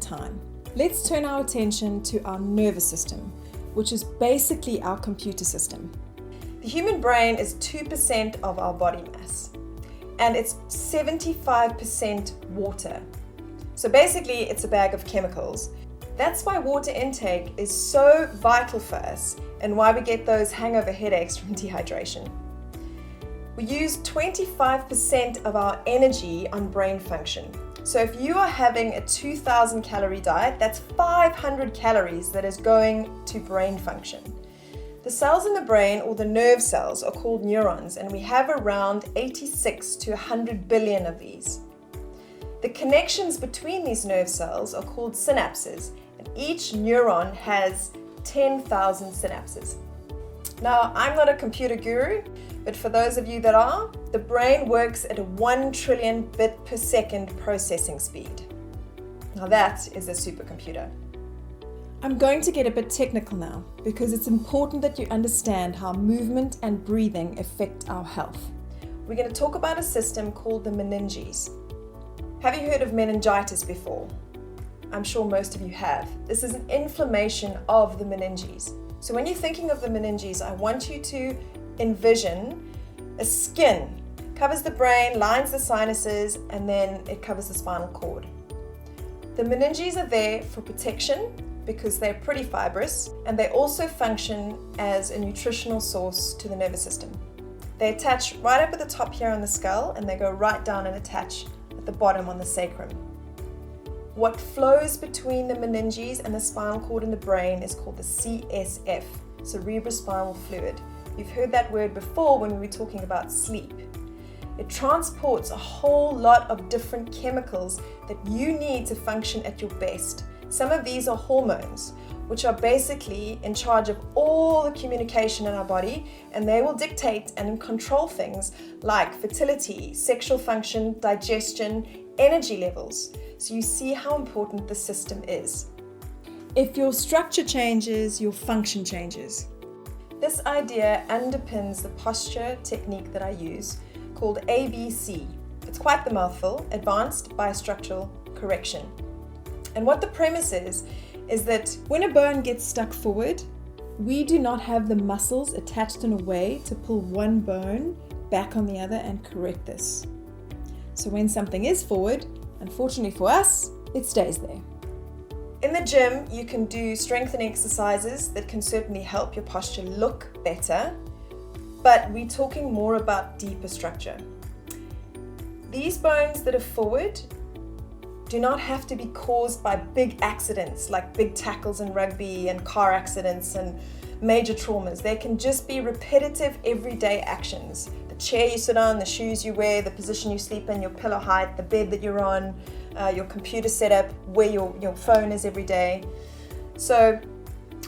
time. Let's turn our attention to our nervous system, which is basically our computer system. The human brain is 2% of our body mass, and it's 75% water. So basically, it's a bag of chemicals. That's why water intake is so vital for us and why we get those hangover headaches from dehydration. We use 25% of our energy on brain function. So if you are having a 2,000 calorie diet, that's 500 calories that is going to brain function. The cells in the brain, or the nerve cells, are called neurons, and we have around 86 to 100 billion of these. The connections between these nerve cells are called synapses, and each neuron has 10,000 synapses. Now, I'm not a computer guru, but for those of you that are, the brain works at a 1 trillion bit per second processing speed. Now that is a supercomputer. I'm going to get a bit technical now because it's important that you understand how movement and breathing affect our health. We're going to talk about a system called the meninges. Have you heard of meningitis before? I'm sure most of you have. This is an inflammation of the meninges. So when you're thinking of the meninges, I want you to envision a skin. Covers the brain, lines the sinuses, and then it covers the spinal cord. The meninges are there for protection because they're pretty fibrous, and they also function as a nutritional source to the nervous system. They attach right up at the top here on the skull, and they go right down and attach at the bottom on the sacrum. What flows between the meninges and the spinal cord in the brain is called the CSF, cerebrospinal fluid. You've heard that word before when we were talking about sleep. It transports a whole lot of different chemicals that you need to function at your best. Some of these are hormones, which are basically in charge of all the communication in our body, and they will dictate and control things like fertility, sexual function, digestion, energy levels. So you see how important the system is. If your structure changes, your function changes. This idea underpins the posture technique that I use called ABC. It's quite the mouthful, Advanced Biostructural Correction. And what the premise is that when a bone gets stuck forward, we do not have the muscles attached in a way to pull one bone back on the other and correct this. So when something is forward, unfortunately for us, it stays there. In the gym, you can do strengthening exercises that can certainly help your posture look better, but we're talking more about deeper structure. These bones that are forward do not have to be caused by big accidents like big tackles in rugby and car accidents and major traumas. They can just be repetitive everyday actions. The chair you sit on, the shoes you wear, the position you sleep in, your pillow height, the bed that you're on, your computer setup, where your phone is every day. So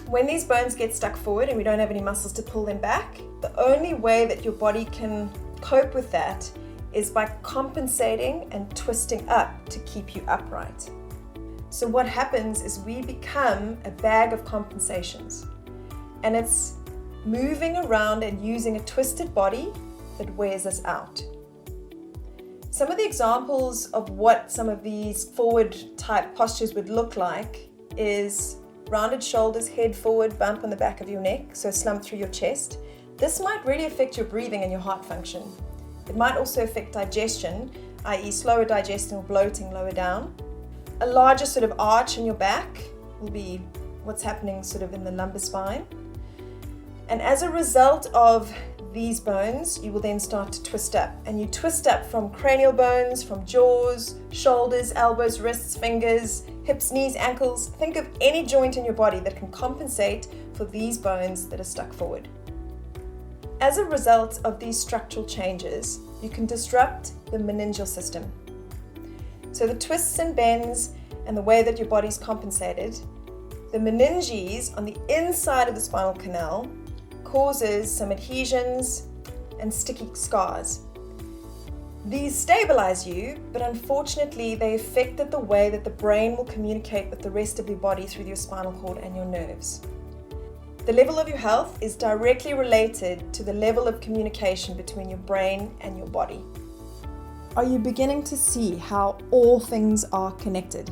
when these bones get stuck forward and we don't have any muscles to pull them back, the only way that your body can cope with that is by compensating and twisting up to keep you upright. So what happens is we become a bag of compensations, and it's moving around and using a twisted body that wears us out. Some of the examples of what some of these forward type postures would look like is rounded shoulders, head forward, bump on the back of your neck, so slump through your chest. This might really affect your breathing and your heart function. It might also affect digestion, i.e. slower digestion or bloating lower down. A larger sort of arch in your back will be what's happening sort of in the lumbar spine. And as a result of these bones, you will then start to twist up. And you twist up from cranial bones, from jaws, shoulders, elbows, wrists, fingers, hips, knees, ankles. Think of any joint in your body that can compensate for these bones that are stuck forward. As a result of these structural changes, you can disrupt the meningeal system. So the twists and bends and the way that your body's compensated, the meninges on the inside of the spinal canal causes some adhesions and sticky scars. These stabilize you, but unfortunately they affected the way that the brain will communicate with the rest of your body through your spinal cord and your nerves. The level of your health is directly related to the level of communication between your brain and your body. Are you beginning to see how all things are connected?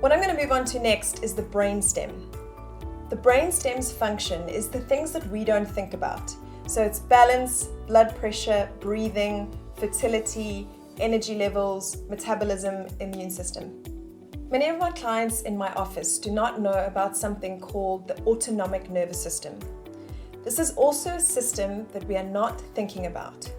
What I'm going to move on to next is the brainstem. The brainstem's function is the things that we don't think about. So it's balance, blood pressure, breathing, fertility, energy levels, metabolism, immune system. Many of my clients in my office do not know about something called the autonomic nervous system. This is also a system that we are not thinking about.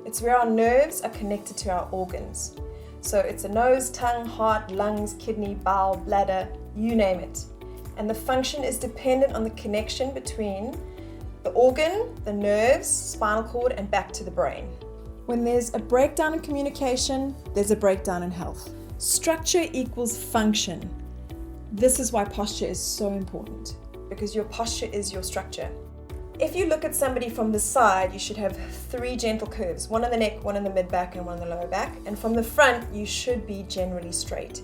It's where our nerves are connected to our organs. So it's a nose, tongue, heart, lungs, kidney, bowel, bladder, you name it. And the function is dependent on the connection between the organ, the nerves, spinal cord, and back to the brain. When there's a breakdown in communication, there's a breakdown in health. Structure equals function. This is why posture is so important, because your posture is your structure. If you look at somebody from the side, you should have 3 gentle curves, one in the neck, one in the mid-back, and one in the lower back. And from the front, you should be generally straight.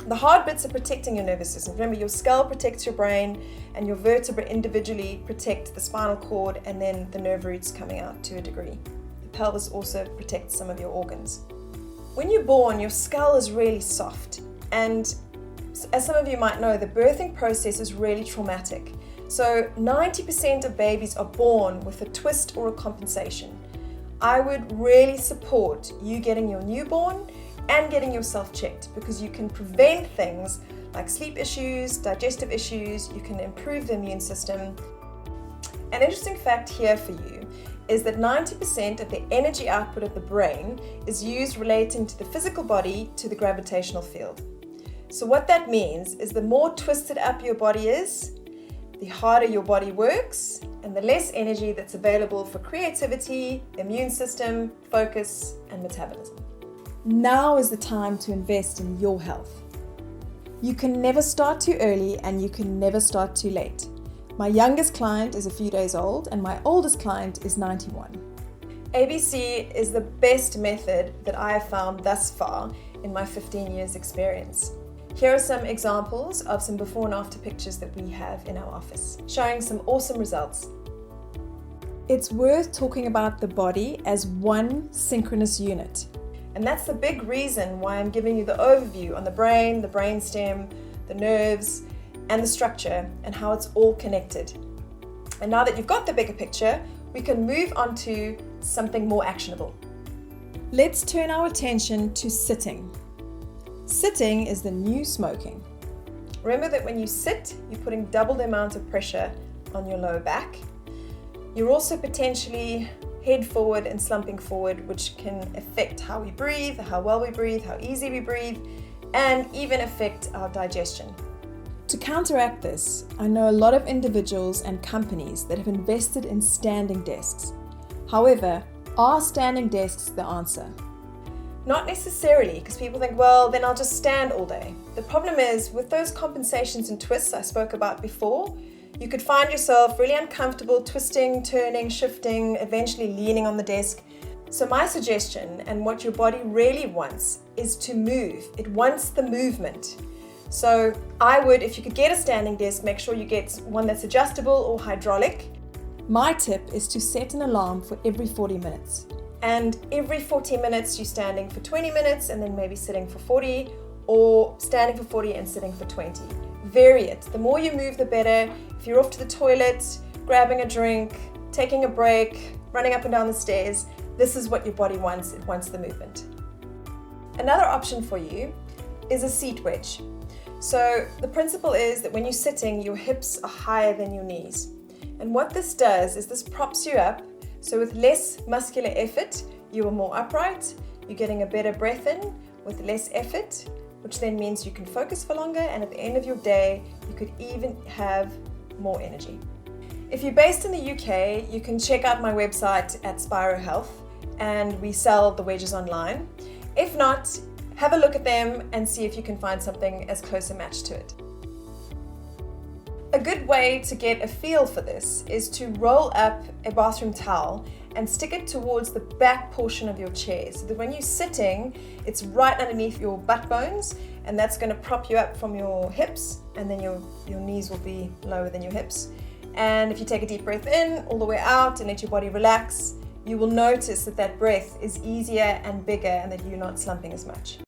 The hard bits are protecting your nervous system. Remember, your skull protects your brain, and your vertebrae individually protect the spinal cord and then the nerve roots coming out to a degree. The pelvis also protects some of your organs. When you're born, your skull is really soft, and as some of you might know, the birthing process is really traumatic. So 90% of babies are born with a twist or a compensation. I would really support you getting your newborn and getting yourself checked, because you can prevent things like sleep issues, digestive issues, you can improve the immune system. An interesting fact here for you is that 90% of the energy output of the brain is used relating to the physical body to the gravitational field. So what that means is the more twisted up your body is, the harder your body works, and the less energy that's available for creativity, immune system, focus, and metabolism. Now is the time to invest in your health. You can never start too early, and you can never start too late. My youngest client is a few days old, and my oldest client is 91. ABC is the best method that I have found thus far in my 15 years experience. Here are some examples of some before and after pictures that we have in our office, showing some awesome results. It's worth talking about the body as one synchronous unit. And that's the big reason why I'm giving you the overview on the brain, the brainstem, the nerves, and the structure, and how it's all connected. And now that you've got the bigger picture, we can move on to something more actionable. Let's turn our attention to sitting. Sitting is the new smoking. Remember that when you sit, you're putting double the amount of pressure on your lower back. You're also potentially head forward and slumping forward, which can affect how we breathe, how well we breathe, how easy we breathe, and even affect our digestion. To counteract this, I know a lot of individuals and companies that have invested in standing desks. However, are standing desks the answer? Not necessarily, because people think, well, then I'll just stand all day. The problem is, with those compensations and twists I spoke about before, you could find yourself really uncomfortable, twisting, turning, shifting, eventually leaning on the desk. So my suggestion, and what your body really wants, is to move. It wants the movement. So I would, if you could get a standing desk, make sure you get one that's adjustable or hydraulic. My tip is to set an alarm for every 40 minutes. And every 40 minutes you're standing for 20 minutes and then maybe sitting for 40, or standing for 40 and sitting for 20. Vary it. The more you move, the better. If you're off to the toilet, grabbing a drink, taking a break, running up and down the stairs, this is what your body wants. It wants the movement. Another option for you is a seat wedge. So the principle is that when you're sitting, your hips are higher than your knees. And what this does is this props you up, so with less muscular effort, you are more upright, you're getting a better breath in with less effort, which then means you can focus for longer, and at the end of your day, you could even have more energy. If you're based in the UK, you can check out my website at Spiro Health, and we sell the wedges online. If not, have a look at them and see if you can find something as close a match to it. A good way to get a feel for this is to roll up a bathroom towel and stick it towards the back portion of your chair, so that when you're sitting, it's right underneath your butt bones, and that's going to prop you up from your hips, and then your knees will be lower than your hips. And if you take a deep breath in all the way out and let your body relax, you will notice that that breath is easier and bigger, and that you're not slumping as much.